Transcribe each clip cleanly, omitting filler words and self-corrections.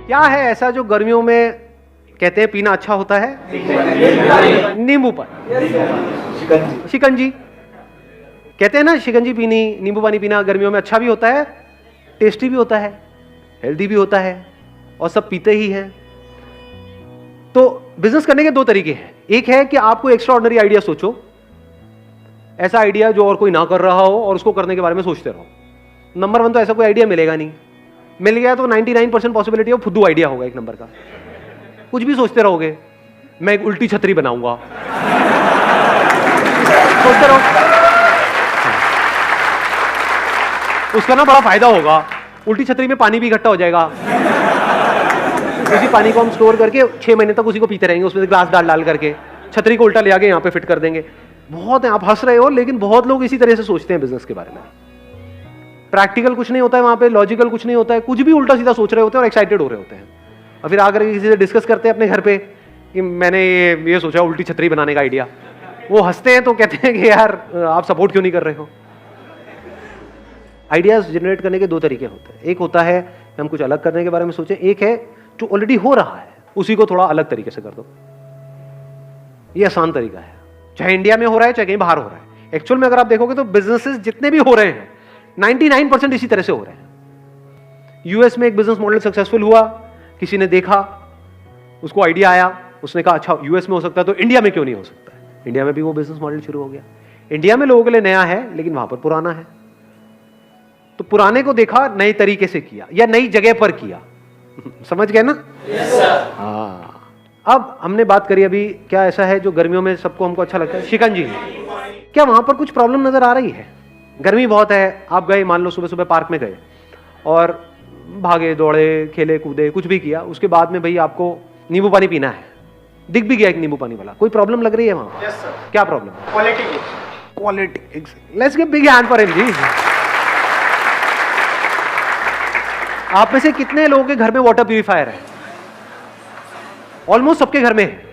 क्या है ऐसा जो गर्मियों में कहते हैं पीना अच्छा होता है? नींबू पानी, शिकंजी। कहते हैं ना शिकंजी पीनी, नींबू पानी पीना गर्मियों में अच्छा भी होता है, टेस्टी भी होता है, हेल्दी भी होता है, और सब पीते ही हैं। तो बिजनेस करने के दो तरीके हैं। एक है कि आपको एक्स्ट्रा ऑर्डिनरी आइडिया सोचो, ऐसा आइडिया जो और कोई ना कर रहा हो और उसको करने के बारे में सोचते रहो। नंबर 1 तो ऐसा कोई आइडिया मिलेगा नहीं, मिल गया तो 99% पॉसिबिलिटी है फुद्दू आइडिया होगा एक नंबर का। कुछ भी सोचते रहोगे, मैं एक उल्टी छतरी बनाऊंगा, सोचते रहो, उसका ना बड़ा फायदा होगा, उल्टी छतरी में पानी भी इकट्ठा हो जाएगा, उसी पानी को हम स्टोर करके 6 महीने तक उसी को पीते रहेंगे, उसमें ग्लास डाल करके छतरी को उल्टा ले आके यहाँ पे फिट कर देंगे। बहुत है, आप हंस रहे हो, लेकिन बहुत लोग इसी तरह से सोचते हैं बिजनेस के बारे में। प्रैक्टिकल कुछ नहीं होता है वहां पे, लॉजिकल कुछ नहीं होता है, कुछ भी उल्टा सीधा सोच रहे होते हैं और एक्साइटेड हो रहे होते हैं, और फिर आकर किसी से डिस्कस करते हैं अपने घर पे कि मैंने ये सोचा उल्टी छतरी बनाने का आइडिया। वो हंसते हैं तो कहते हैं कि यार आप सपोर्ट क्यों नहीं कर रहे हो। आइडियाज जनरेट करने के दो तरीके होते हैं। एक होता है कि हम कुछ अलग करने के बारे में सोचें, एक है जो ऑलरेडी हो रहा है उसी को थोड़ा अलग तरीके से कर दो। ये आसान तरीका है, चाहे इंडिया में हो रहा है चाहे कहीं बाहर हो रहा है। एक्चुअल में अगर आप देखोगे तो बिजनेसेस जितने भी हो रहे हैं 99% इसी तरह से हो रहे हैं। यूएस में एक बिजनेस मॉडल सक्सेसफुल हुआ, किसी ने देखा, उसको आइडिया आया, उसने कहा अच्छा यूएस में हो सकता है तो इंडिया में क्यों नहीं हो सकता है। इंडिया में भी वो बिजनेस मॉडल शुरू हो गया। इंडिया में लोगों के लिए नया है लेकिन वहां पर पुराना है, तो पुराने को देखा, नए तरीके से किया या नई जगह पर किया। समझ गए ना? हाँ। अब हमने बात करी अभी, क्या ऐसा है जो गर्मियों में सबको हमको अच्छा लगता है? शिकंजी। क्या वहां पर कुछ प्रॉब्लम नजर आ रही है? गर्मी बहुत है, आप गए, मान लो सुबह सुबह पार्क में गए और भागे दौड़े, खेले कूदे, कुछ भी किया, उसके बाद में भाई आपको नींबू पानी पीना है, दिख भी गया एक नींबू पानी वाला, कोई प्रॉब्लम लग रही है वहां? Yes sir. क्या problem? Quality. Let's give big hand for him ji. आप में से कितने लोगों के घर में वाटर प्यूरिफायर है? ऑलमोस्ट सबके घर में है।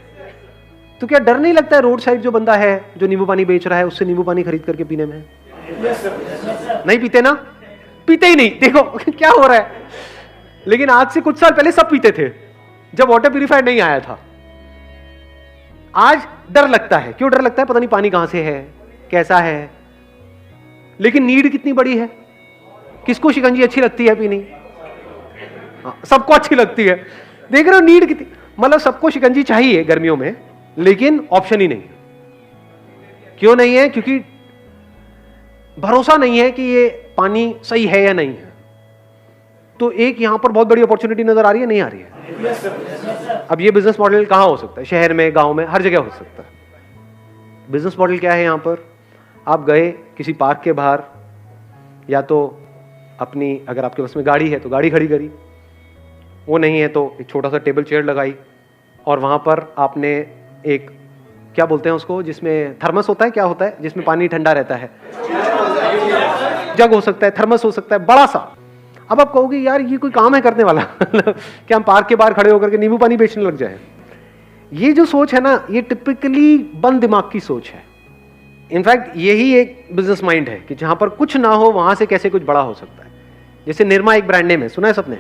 तो क्या डर नहीं लगता है रोड साइड जो बंदा है जो नींबू पानी बेच रहा है उससे नींबू पानी खरीद करके पीने में? नहीं पीते ना, पीते ही नहीं। देखो क्या हो रहा है। लेकिन आज से कुछ साल पहले सब पीते थे जब वाटर प्यूरिफायर नहीं आया था। आज डर लगता है। क्यों डर लगता है? पता नहीं पानी कहां से है, कैसा है। लेकिन नीड कितनी बड़ी है। किसको शिकंजी अच्छी लगती है पीनी? सबको अच्छी लगती है। देख रहे हो नीड कितनी, मतलब सबको शिकंजी चाहिए गर्मियों में, लेकिन ऑप्शन ही नहीं है। क्यों नहीं है? क्योंकि भरोसा नहीं है कि ये पानी सही है या नहीं है। तो एक यहां पर बहुत बड़ी अपॉर्चुनिटी नजर आ रही है, नहीं आ रही है? अब ये बिजनेस मॉडल कहां हो सकता है? शहर में, गांव में, हर जगह हो सकता है। बिजनेस मॉडल क्या है? यहां पर आप गए किसी पार्क के बाहर, या तो अपनी, अगर आपके पास में गाड़ी है तो गाड़ी खड़ी करी, वो नहीं है तो एक छोटा सा टेबल चेयर लगाई, और वहां पर आपने एक, क्या बोलते हैं उसको, जिसमें थर्मस होता है, क्या होता है जिसमें पानी ठंडा रहता है? जग हो सकता है, थर्मस हो सकता है, बड़ा सा। अब आप कहोगे यार ये कोई काम है करने वाला क्या हम पार्क के बाहर खड़े होकर के नींबू पानी बेचने लग जाए? ये जो सोच है ना, ये टिपिकली बंद दिमाग की सोच है। इनफैक्ट यही एक बिजनेस माइंड है कि जहां पर कुछ ना हो वहां से कैसे कुछ बड़ा हो सकता है। जैसे निरमा एक ब्रांड नेम है, सुना है सबने?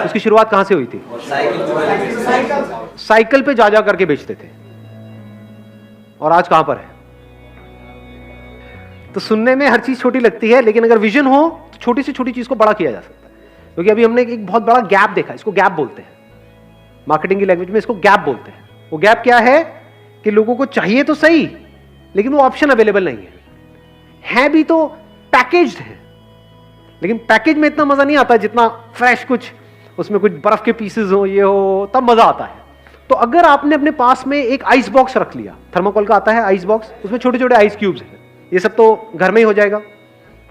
उसकी शुरुआत कहां से हुई थी? साइकिल पे जा करके बेचते थे, और आज कहां पर है? तो सुनने में हर चीज छोटी लगती है, लेकिन अगर विजन हो तो छोटी से छोटी चीज को बड़ा किया जा सकता है। क्योंकि अभी हमने एक बहुत बड़ा गैप देखा, इसको गैप बोलते हैं, मार्केटिंग की लैंग्वेज में इसको गैप बोलते हैं। वो गैप क्या है कि लोगों को चाहिए तो सही, लेकिन वो ऑप्शन अवेलेबल नहीं है भी तो पैकेज्ड है, लेकिन पैकेज में इतना मजा नहीं आता जितना फ्रेश कुछ, उसमें कुछ बर्फ के पीसेस हो, ये हो, तब मजा आता है। तो अगर आपने अपने पास में एक आइस बॉक्स रख लिया, थर्माकोल का आता है आइस बॉक्स, उसमें छोटे छोटे आइस क्यूब्स हैं, ये सब तो घर में ही हो जाएगा।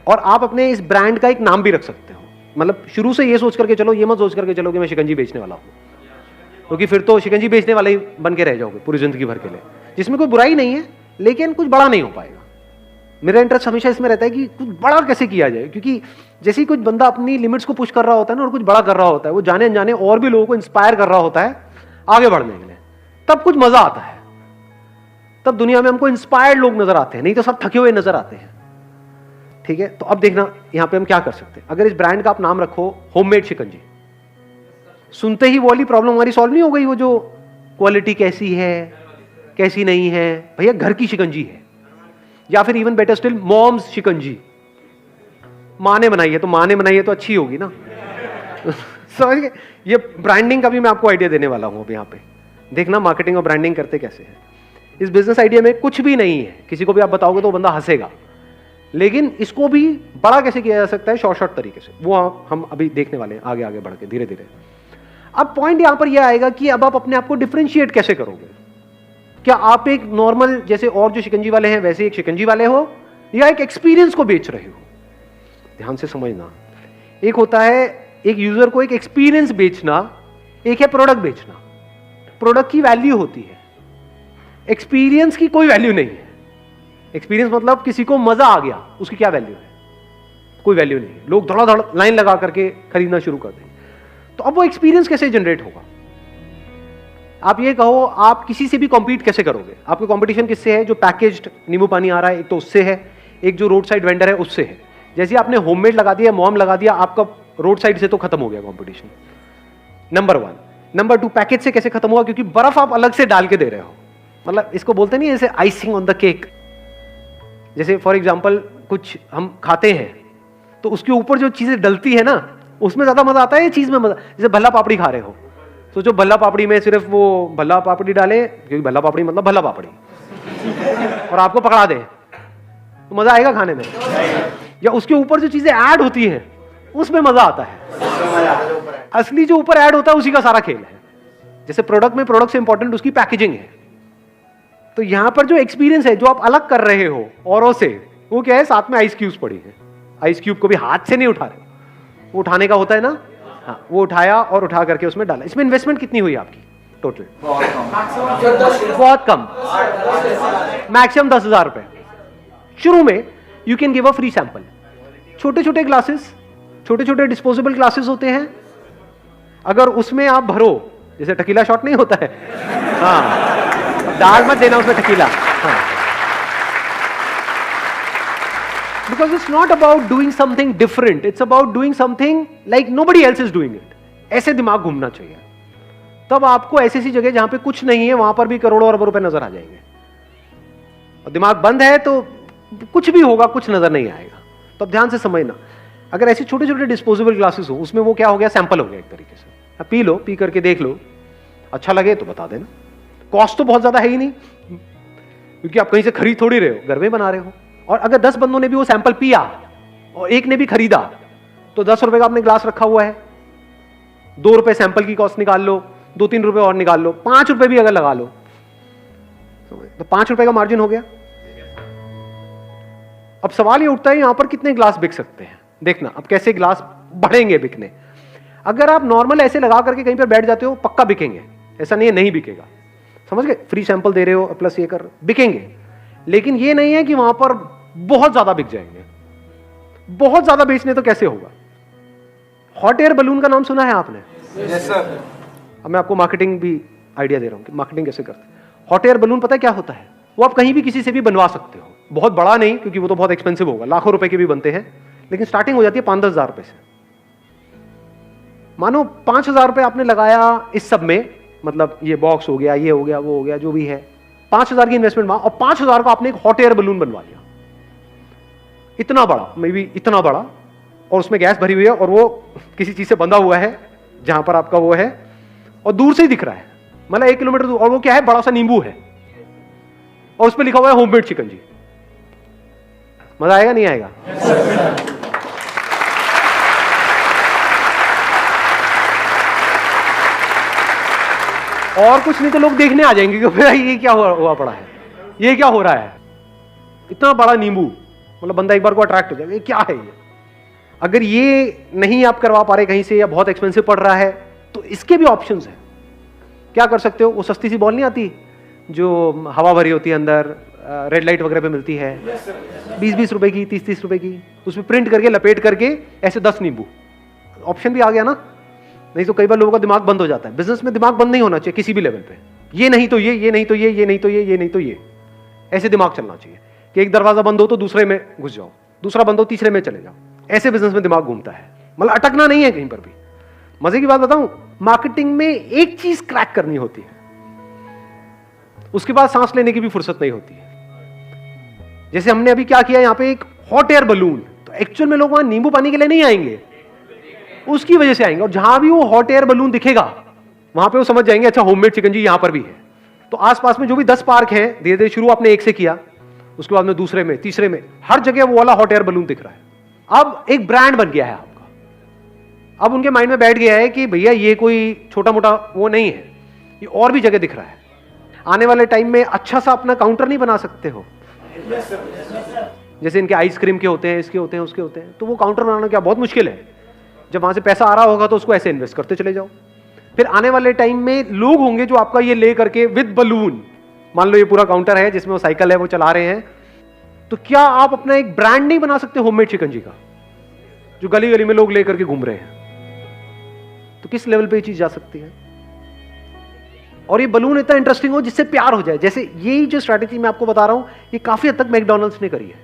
और आप अपने इस ब्रांड का एक नाम भी रख सकते हो, मतलब शुरू से ये सोच करके चलो, ये मत सोच करके चलो कि मैं शिकंजी बेचने वाला हूं, क्योंकि फिर तो शिकंजी बेचने वाले ही बन के रह जाओगे पूरी जिंदगी भर के लिए, जिसमें कोई बुराई नहीं है, लेकिन कुछ बड़ा नहीं हो पाएगा। मेरा इंटरेस्ट हमेशा इसमें रहता है कि कुछ बड़ा कैसे किया जाए, क्योंकि जैसे ही कुछ बंदा अपनी लिमिट्स को पुश कर रहा होता है ना, और कुछ बड़ा कर रहा होता है, वो जाने अनजाने और भी लोगों को इंस्पायर कर रहा होता है आगे बढ़ने के लिए, तब कुछ मजा आता है। तब दुनिया में हमको इंस्पायर्ड लोग नजर आते हैं, नहीं तो सब थके हुए नजर आते हैं। ठीक है, तो अब देखना यहां पे हम क्या कर सकते हैं। अगर इस ब्रांड का आप नाम रखो होममेड शिकंजी, सुनते ही वो वाली प्रॉब्लम हमारी सॉल्व नहीं हो गई। वो जो क्वालिटी कैसी है कैसी नहीं है, भैया घर की शिकंजी है, या फिर इवन बेटर स्टिल मॉम्स शिकंजी, माँ ने बनाई है तो माँ ने बनाई है तो अच्छी होगी ना। समझ गए? ये ब्रांडिंग का भी मैं आपको आइडिया देने वाला हूं अब यहाँ पे। देखना मार्केटिंग और ब्रांडिंग करते कैसे है। इस बिजनेस आइडिया में कुछ भी नहीं है, किसी को भी आप बताओगे तो वो बंदा हंसेगा, लेकिन इसको भी बड़ा कैसे किया जा सकता है शॉर्ट शॉर्ट तरीके से, वो हम अभी देखने वाले हैं आगे आगे बढ़ के धीरे धीरे। अब पॉइंट यहां पर यह आएगा कि अब आप अपने आप को डिफरेंशिएट कैसे करोगे। क्या आप एक नॉर्मल जैसे और जो शिकंजी वाले हैं वैसे एक शिकंजी वाले हो, या एक एक्सपीरियंस को बेच रहे हो? ध्यान से समझना, एक होता है एक यूजर को एक एक्सपीरियंस बेचना, एक है प्रोडक्ट बेचना। प्रोडक्ट की वैल्यू होती है, एक्सपीरियंस की कोई वैल्यू नहीं है। एक्सपीरियंस मतलब किसी को मजा आ गया, उसकी क्या वैल्यू है? कोई वैल्यू नहीं है। लोग धड़ाधड़ लाइन लगा करके खरीदना शुरू कर देंगे। तो अब वो एक्सपीरियंस कैसे जनरेट होगा? आप ये कहो आप किसी से भी कॉम्पीट कैसे करोगे? आपका कंपटीशन किससे है? जो पैकेज्ड नींबू पानी आ रहा है एक तो उससे है, एक जो रोड साइड वेंडर है उससे है। जैसे आपने होममेड लगा दिया, मॉम लगा दिया, आपका रोड साइड से तो खत्म हो गया कंपटीशन, नंबर 1। नंबर 2, पैकेज से कैसे खत्म हुआ? क्योंकि बर्फ आप अलग से डाल के दे रहे हो। मतलब इसको बोलते नहीं जैसे आइसिंग ऑन द केक। जैसे फॉर एग्जांपल कुछ हम खाते हैं तो उसके ऊपर जो चीजें डलती है ना उसमें ज्यादा मजा आता है, ये चीज में मजा। जैसे भल्ला पापड़ी खा रहे हो, सोचो भल्ला पापड़ी में सिर्फ वो भल्ला पापड़ी डाले, क्योंकि भल्ला पापड़ी मतलब भल्ला पापड़ी, और आपको पकड़ा दे तो मजा आएगा खाने में? या उसके ऊपर जो चीजें ऐड होती हैं उसमें मजा आता है। असली जो ऊपर ऐड होता है उसी का सारा खेल है। जैसे प्रोडक्ट में प्रोडक्ट से इंपॉर्टेंट उसकी पैकेजिंग है, तो यहां पर जो एक्सपीरियंस है जो आप अलग कर रहे हो औरों से, वो क्या है? साथ में आइस क्यूब्स पड़ी है। आइस क्यूब को भी हाथ से नहीं उठा रहे, वो उठाने का होता है ना, हाँ, वो उठाया और उठा करके उसमें डाला। इसमें इन्वेस्टमेंट कितनी हुई आपकी टोटल? बहुत कम, मैक्सिमम 10,000 रुपए। शुरू में you can give a free sample. छोटे छोटे ग्लासेस, छोटे छोटे डिस्पोजेबल ग्लासेस होते हैं, अगर उसमें आप भरो, जैसे टकीला शॉट नहीं होता है, हाँ, डाल मत देना उसमें टकीला, हाँ। Because it's not about doing something different, it's about doing something like nobody else is doing it. ऐसे दिमाग घूमना चाहिए। तब आपको ऐसी सी जगह जहां पे कुछ नहीं है वहां पर भी करोड़ों अरबों रुपए नजर आ जाएंगे, और दिमाग बंद है तो कुछ भी होगा, कुछ नजर नहीं आएगा। तो अब ध्यान से समझना, अगर ऐसे छोटे छोटे डिस्पोजेबल ग्लासेस हो, उसमें वो क्या हो गया? सैंपल हो गया एक तरीके से। अब पी लो, पी करके देख लो, अच्छा लगे तो बता देना। कॉस्ट तो बहुत ज्यादा है ही नहीं, क्योंकि आप कहीं से खरीद थोड़ी रहे हो, घर में बना रहे हो। और अगर 10 बंदों ने भी वो सैंपल पिया और एक ने भी खरीदा तो 10 रुपए का आपने ग्लास रखा हुआ है, 2 रुपए सैंपल की कॉस्ट निकाल लो, 2-3 रुपए और निकाल लो, 5 रुपए भी अगर लगा लो तो 5 रुपए का मार्जिन हो गया। अब सवाल ये उठता है यहां पर कितने ग्लास बिक सकते हैं? देखना अब कैसे ग्लास बढ़ेंगे बिकने। अगर आप नॉर्मल ऐसे लगा करके कहीं पर बैठ जाते हो, पक्का बिकेंगे, ऐसा नहीं है नहीं बिकेगा। समझ गए? फ्री सैंपल दे रहे हो प्लस ये कर, बिकेंगे। लेकिन ये नहीं है कि वहां पर बहुत ज्यादा बिक जाएंगे। बहुत ज्यादा बेचने तो कैसे होगा? हॉट एयर बलून का नाम सुना है आपने? Yes sir. अब मैं आपको मार्केटिंग भी आइडिया दे रहा हूं कि मार्केटिंग कैसे करते हैं। हॉट एयर बलून पता है क्या होता है? वो आप कहीं भी किसी से भी बनवा सकते हो, बहुत बड़ा नहीं क्योंकि वो तो बहुत एक्सपेंसिव होगा, लाखों रुपए के भी बनते हैं, लेकिन स्टार्टिंग हो जाती है 5-10 हजार रुपए से। मानो 5,000 रुपए आपने लगाया इस सब में, मतलब ये बॉक्स हो गया, ये हो गया, वो हो गया, जो भी है, 5,000 की इन्वेस्टमेंट वहां, और 5,000 का आपने एक हॉट एयर बलून बनवा लिया, इतना बड़ा, मे बी इतना बड़ा, और उसमें गैस भरी हुई है और वो किसी चीज से बंधा हुआ है जहां पर आपका वो है, और दूर से ही दिख रहा है, मतलब 1 किलोमीटर दूर, और वो क्या है? बड़ा सा नींबू है और उस पर लिखा हुआ है होममेड शिकंजी। मजा आएगा नहीं आएगा? और कुछ नहीं तो लोग देखने आ जाएंगे कि भाई ये क्या हुआ पड़ा है, ये क्या हो रहा है? इतना बड़ा नींबू, मतलब बंदा एक बार को अट्रैक्ट हो जाएगा, ये क्या है ये? अगर ये नहीं आप करवा पा रहे कहीं से, या बहुत एक्सपेंसिव पड़ रहा है, तो इसके भी ऑप्शंस हैं। क्या कर सकते हो? वो सस्ती सी बॉल नहीं आती जो हवा भरी होती है अंदर, रेड लाइट वगैरह पे मिलती है, 20-20 रुपए की, 30-30 रुपए की, उसमें प्रिंट करके लपेट करके ऐसे 10 नींबू, ऑप्शन भी आ गया ना। नहीं तो कई बार लोगों का दिमाग बंद हो जाता है। बिजनेस में दिमाग बंद नहीं होना चाहिए किसी भी लेवल पे। ये नहीं तो ये नहीं तो ये नहीं तो ये नहीं तो ये, ऐसे दिमाग चलना चाहिए कि एक दरवाजा बंद हो तो दूसरे में घुस जाओ, दूसरा बंद हो तीसरे में चले जाओ। ऐसे बिजनेस में दिमाग घूमता है, मतलब अटकना नहीं है कहीं पर भी। मजे की बात बताऊं, मार्केटिंग में एक चीज क्रैक करनी होती है, उसके बाद सांस लेने की भी फुर्सत नहीं होती है। जैसे हमने अभी क्या किया, यहां पे एक हॉट एयर बलून, तो एक्चुअल में लोग वहां नींबू पानी के लिए नहीं आएंगे, उसकी वजह से आएंगे। और जहां भी वो हॉट एयर बलून दिखेगा वहां पे वो समझ जाएंगे अच्छा होममेड चिकन यहां पर भी है। तो आसपास में जो भी 10 पार्क हैं, धीरे धीरे शुरू आपने एक से किया, उसके बाद में दूसरे में, तीसरे में, हर जगह वो वाला हॉट एयर बलून दिख रहा है। अब एक ब्रांड बन गया है आपका। अब उनके माइंड में बैठ गया है कि भैया ये कोई छोटा मोटा वो नहीं है, ये और भी जगह दिख रहा है। आने वाले टाइम में अच्छा सा अपना काउंटर नहीं बना सकते हो? जैसे इनके आइसक्रीम के होते हैं, इसके होते हैं, उसके होते हैं, तो वो काउंटर बनाना क्या बहुत मुश्किल है। जब वहां से पैसा आ रहा होगा तो उसको ऐसे इन्वेस्ट करते चले जाओ। फिर आने वाले टाइम में लोग होंगे जो आपका ये ले करके विद बलून, मान लो ये पूरा काउंटर है जिसमें वो साइकिल है वो चला रहे हैं, तो क्या आप अपना एक ब्रांड नहीं बना सकते होममेड चिकन का, जो गली गली में लोग लेकर के घूम रहे हैं? तो किस लेवल पे ये चीज जा सकती है? और ये बलून इतना इंटरेस्टिंग हो जिससे प्यार हो जाए। जैसे यही जो स्ट्रैटेजी मैं आपको बता रहा हूं, ये काफी हद तक मैकडॉनल्ड्स ने करी है।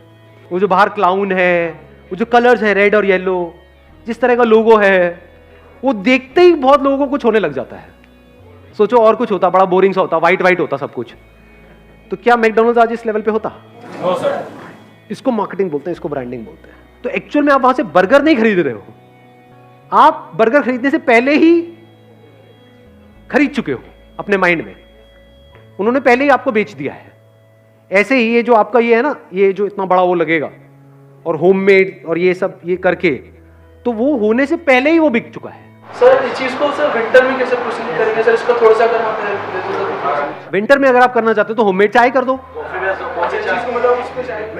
वो जो बाहर क्लाउन है, वो जो कलर्स है रेड और येलो, जिस तरह का लोगो है, वो देखते ही बहुत लोगों को कुछ होने लग जाता है। सोचो और कुछ होता, बड़ा बोरिंग सा होता, व्हाइट व्हाइट होता सब कुछ, तो क्या मैकडॉनल्ड्स आज इस लेवल पे होता? No sir. इसको मार्केटिंग बोलते हैं, इसको ब्रांडिंग बोलते हैं। तो एक्चुअल में आप वहां से बर्गर नहीं खरीद रहे हो, आप बर्गर खरीदने से पहले ही खरीद चुके हो अपने माइंड में, उन्होंने पहले ही आपको बेच दिया है। ऐसे ही ये जो आपका ये है ना, ये जो इतना बड़ा वो लगेगा और होममेड और ये सब ये करके, तो वो होने से पहले ही वो बिक चुका है। सर इस चीज को सर विंटर में कैसे प्रोसीड करेंगे सर, इसका थोड़ा सा अगर आप हेल्प दे दो। विंटर में अगर आप करना चाहते हो तो होममेड चाय कर दो।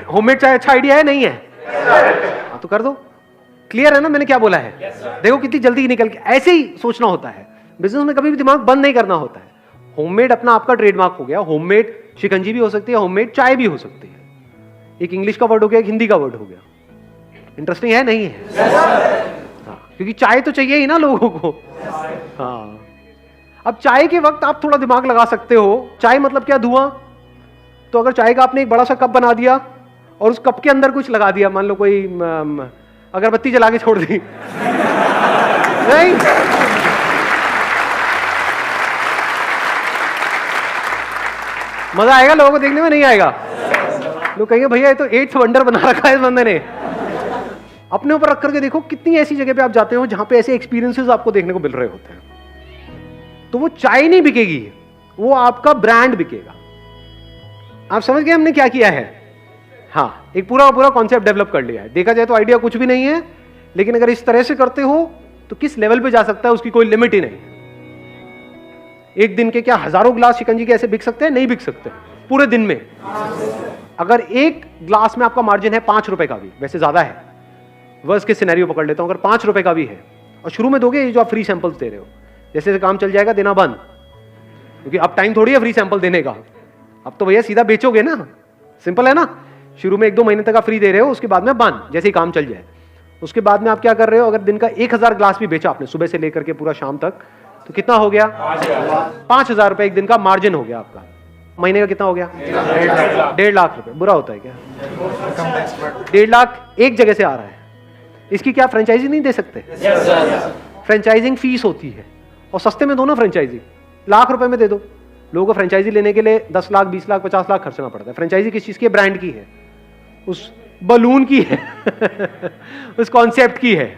होममेड चाय अच्छा आइडिया है नहीं है? हाँ तो कर दो। क्लियर है ना मैंने क्या बोला है? देखो कितनी जल्दी निकल के, ऐसे ही सोचना होता है बिजनेस में, कभी भी दिमाग बंद नहीं करना होता है। होममेड अपना आपका ट्रेडमार्क हो गया, होममेड शिकंजी भी हो सकती है, होममेड चाय भी हो सकती है। एक इंग्लिश का वर्ड हो गया, एक हिंदी का वर्ड हो गया। इंटरेस्टिंग है नहीं है? हाँ, क्योंकि चाय तो चाहिए ही ना लोगों को। हाँ, अब चाय के वक्त आप थोड़ा दिमाग लगा सकते हो। चाय मतलब क्या? धुआं। तो अगर चाय का आपने एक बड़ा सा कप बना दिया और उस कप के अंदर कुछ लगा दिया, मान लो कोई अगरबत्ती जला के छोड़ दी नहीं, मजा आएगा लोगों को देखने में? नहीं आएगा। लोग कहेंगे भैया ये तो 8th वंडर बना रखा है इस बंदे ने। अपने ऊपर रख करके देखो, कितनी ऐसी जगह पे आप जाते हो जहां पे ऐसे एक्सपीरियंसेस आपको देखने को मिल रहे होते हैं। तो वो चाय नहीं बिकेगी, वो आपका ब्रांड बिकेगा। आप समझ गए हमने क्या किया है? हाँ, एक पूरा पूरा कॉन्सेप्ट डेवलप कर लिया है। देखा जाए तो आइडिया कुछ भी नहीं है, लेकिन अगर इस तरह से करते हो तो किस लेवल पे जा सकता है उसकी कोई लिमिट ही नहीं। एक दिन के क्या हजारों ग्लास शिकंजी के ऐसे बिक सकते हैं? नहीं बिक सकते पूरे दिन में। अगर एक ग्लास में आपका मार्जिन है 5 रुपए का भी, वैसे ज्यादा है, वर्स्ट के सिनेरियो पकड़ लेता हूं, अगर 5 रुपए का भी है और शुरू में दोगे, ये जो आप फ्री सैंपल्स दे रहे हो, जैसे जैसे काम चल जाएगा देना बंद, क्योंकि अब टाइम थोड़ी है फ्री सैंपल देने का। अब तो भैया सीधा बेचोगे ना, सिंपल है ना। शुरू में 1-2 महीने तक आप फ्री दे रहे हो, उसके बाद में बंद, जैसे ही काम चल जाए। उसके बाद में आप क्या कर रहे हो? अगर दिन का 1000 ग्लास भी बेचा आपने सुबह से लेकर के पूरा शाम तक, तो कितना हो गया? 5000 रुपए एक दिन का मार्जिन हो गया आपका। महीने का कितना हो गया? 1.5 लाख रुपए। बुरा होता है क्या? 1.5 लाख एक जगह से आ रहा है। इसकी क्या फ्रेंचाइजी नहीं दे सकते? फ्रेंचाइजिंग फीस होती है, और सस्ते में दो ना फ्रेंचाइजी, लाख रुपए में दे दो। लोगों को फ्रेंचाइजी लेने के लिए 10 लाख 20 लाख 50 लाख खर्चना पड़ता है। फ्रेंचाइजी किस चीज की? ब्रांड की है, उस बलून की है उस कॉन्सेप्ट की है,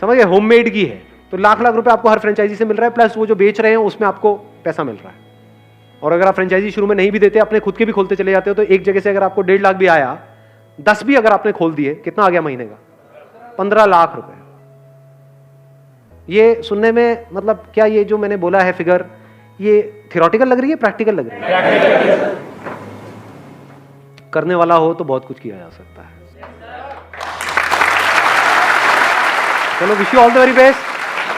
समझ गए? होममेड की है। तो लाख लाख रुपए आपको हर फ्रेंचाइजी से मिल रहा है, प्लस वो जो बेच रहे हैं उसमें आपको पैसा मिल रहा है। और अगर आप फ्रेंचाइजी शुरू में नहीं भी देते, अपने खुद के भी खोलते चले जाते हो, तो एक जगह से अगर आपको 1.5 लाख भी आया, 10 भी अगर आपने खोल दिए, कितना आ गया महीने का? 15 लाख रुपए। ये सुनने में मतलब क्या, ये जो मैंने बोला है फिगर, ये थियोरेटिकल लग रही है, प्रैक्टिकल लग रही है? करने वाला हो तो बहुत कुछ किया जा सकता है। चलो, wish you all the very best.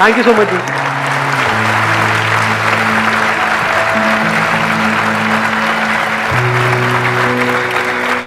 Thank you so much ji.